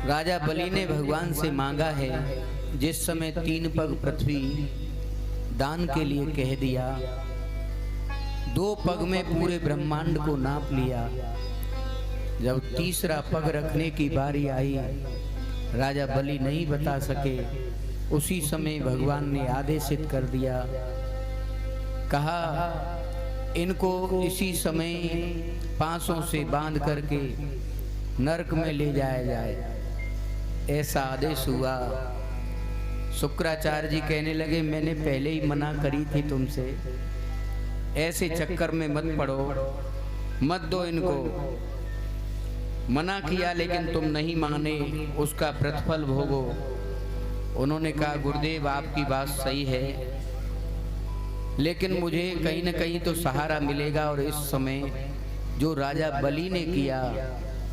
राजा बलि ने भगवान से मांगा है, जिस समय 3 पग पृथ्वी दान के लिए कह दिया, 2 पग में पूरे ब्रह्मांड को नाप लिया। जब तीसरा पग रखने की बारी आई, राजा बलि नहीं बता सके। उसी समय भगवान ने आदेशित कर दिया, कहा इनको इसी समय पांसों से बांध करके नरक में ले जाया जाए। ऐसा आदेश हुआ। शुक्राचार्य जी कहने लगे, मैंने पहले ही मना करी थी तुमसे, ऐसे चक्कर में मत पड़ो, मत दो इनको। मना किया लेकिन तुम नहीं माने, उसका प्रतिफल भोगो। उन्होंने कहा, गुरुदेव आपकी बात सही है, लेकिन मुझे कहीं न कहीं तो सहारा मिलेगा, और इस समय जो राजा बलि ने किया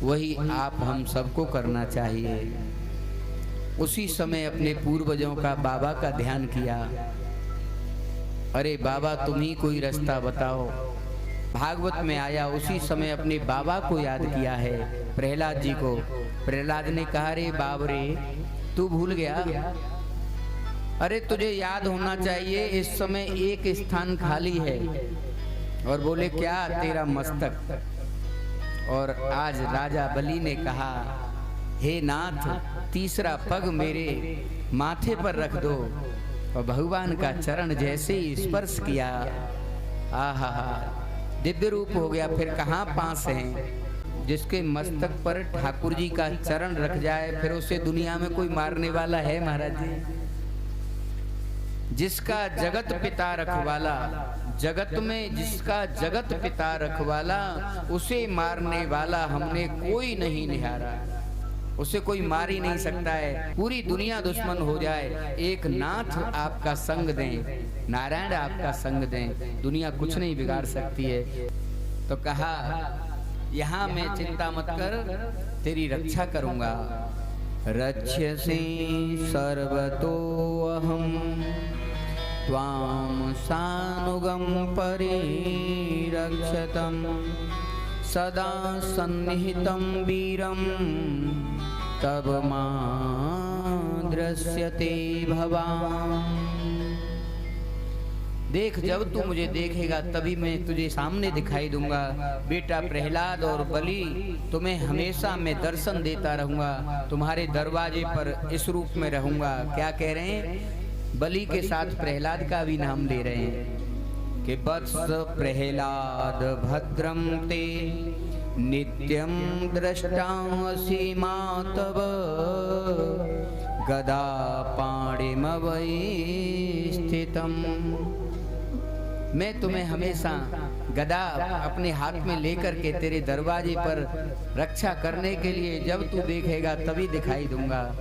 वही आप हम सबको करना चाहिए। उसी समय अपने पूर्वजों का, बाबा का ध्यान किया। अरे बाबा, तुम ही कोई रास्ता बताओ। भागवत में आया, उसी समय अपने बाबा को याद किया है, प्रहलाद जी को। प्रहलाद ने कहा, रे बाब रे, तू भूल गया? अरे तुझे याद होना चाहिए, इस समय एक स्थान खाली है। और बोले, क्या? तेरा मस्तक। और आज राजा बलि ने कहा, हे नाथ, तीसरा पग मेरे माथे पर रख दो। और भगवान का चरण जैसे ही स्पर्श किया, आहा, दिव्य रूप हो गया। फिर कहाँ पास हैं? जिसके मस्तक पर ठाकुर जी का चरण रख जाए, फिर उसे दुनिया में कोई मारने वाला है महाराज जी? जिसका जगत पिता रखवाला, जगत में जिसका जगत पिता रखवाला, उसे मारने वाला हमने कोई नहीं निहारा। उसे कोई मार ही नहीं सकता है। पूरी दुनिया दुश्मन हो जाए, एक नाथ आपका संग दें, नारायण आपका संग दें, दुनिया कुछ नहीं बिगाड़ सकती है। तो कहा, यहाँ मैं चिंता मत कर, तेरी रक्षा करूंगा। रक्ष्यसे सर्वतो अहम त्वां सानुगं परिरक्षतं सदा सन्निहितं वीरं तब मां दृश्यते भवान्। देख, जब तू मुझे देखेगा तभी मैं तुझे सामने दिखाई दूंगा। बेटा प्रहलाद और बलि, तुम्हें हमेशा मैं दर्शन देता रहूंगा, तुम्हारे दरवाजे पर इस रूप में रहूंगा। क्या कह रहे हैं? बलि के साथ प्रहलाद का भी नाम ले रहे हैं कि वत्स प्रहलाद भद्रम ते नित्यं दृष्टासि मातव गदा पाणिमवै स्थितम्। मैं तुम्हें हमेशा गदा अपने हाथ में लेकर के तेरे दरवाजे पर रक्षा करने के लिए जब तू देखेगा तभी दिखाई दूंगा।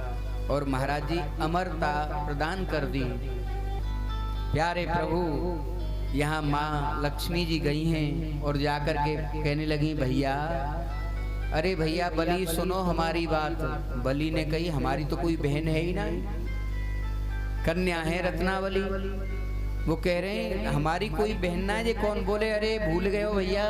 और महाराज जी अमरता प्रदान कर दी। प्यारे प्रभु, यहाँ माँ लक्ष्मी जी गई हैं और जाकर के कहने लगी, भैया, अरे भैया बलि सुनो हमारी बात। बलि ने कही, हमारी तो कोई बहन है ही ना, कन्या है रत्नावली। वो कह रहे हैं, हमारी कोई बहन ना है। ये कौन? बोले, अरे भूल गए हो भैया,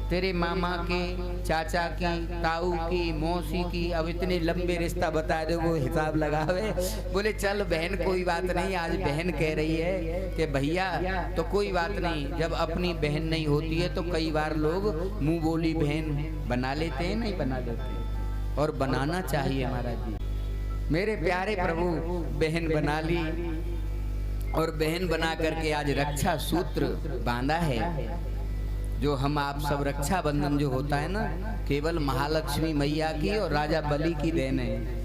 तेरे मामा के, चाचा की, ताऊ की, मौसी की, अब इतने लंबे रिश्ता बता दो, वो हिसाब लगावे। बोले, चल बहन, कोई बात नहीं। आज बहन कह रही है कि भैया, तो कोई बात नहीं। जब अपनी बहन नहीं होती है तो कई बार लोग मुंह बोली बहन बना लेते हैं, नहीं बना लेते, और बनाना चाहिए महाराज जी। मेरे प्यारे प्रभु, बहन बना ली, और बहन बना करके आज रक्षा सूत्र बांधा है। जो हम आप सब रक्षा बंधन जो होता है ना, केवल महालक्ष्मी मैया की और राजा बलि की देन है।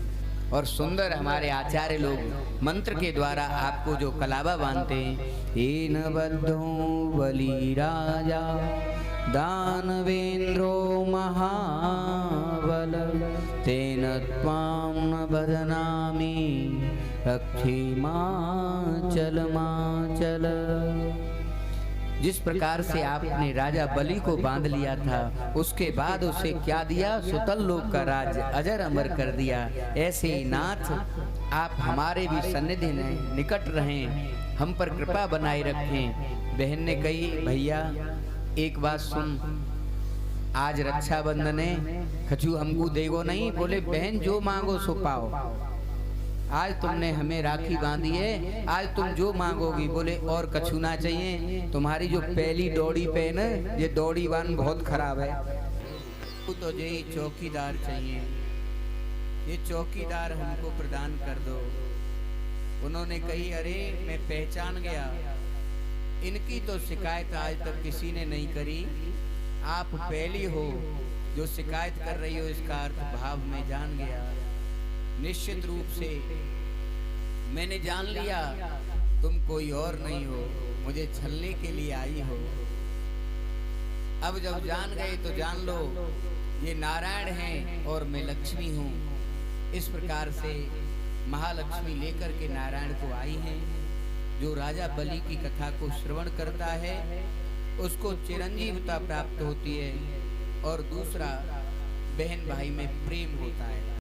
और सुंदर हमारे आचार्य लोग मंत्र के द्वारा आपको जो कलावा बांधते हैं, हेन बद्धो बलि राजा दानवेंद्रो महाबल तेन त्वां न बदनामि रक्षीमाचल माचल। जिस प्रकार से आपने राजा बलि को बांध लिया था, उसके बाद उसे क्या दिया? सुतल लोक का राज अजर अमर कर दिया। ऐसे ही नाथ, आप हमारे भी सन्निधि में निकट रहें, हम पर कृपा बनाए रखें। बहन ने कही, भैया एक बात सुन, आज रक्षाबंधन है, कछु हमको देगो नहीं? बोले बहन जो मांगो सो पाओ। आज तुमने हमें राखी बांधी है, आज तुम जो मांगोगी। बोले और कछु ना चाहिए? तुम्हारी जो पहली दौड़ी पे न, ये दौड़ी वान बहुत खराब है, तो यही चौकीदार चाहिए, ये चौकीदार हमको प्रदान कर दो। उन्होंने कही अरे मैं पहचान गया, इनकी तो शिकायत आज तक किसी ने नहीं करी, आप पहली हो जो शिकायत कर रही हो, इसका अर्थ भाव में जान गया। निश्चित रूप से मैंने जान लिया तुम कोई और नहीं हो, मुझे छलने के लिए आई हो। अब जब जान गए तो जान लो ये नारायण हैं और मैं लक्ष्मी हूँ। इस प्रकार से महालक्ष्मी लेकर के नारायण को आई हैं। जो राजा बलि की कथा को श्रवण करता है उसको चिरंजीवता प्राप्त होती है, और दूसरा बहन भाई में प्रेम होता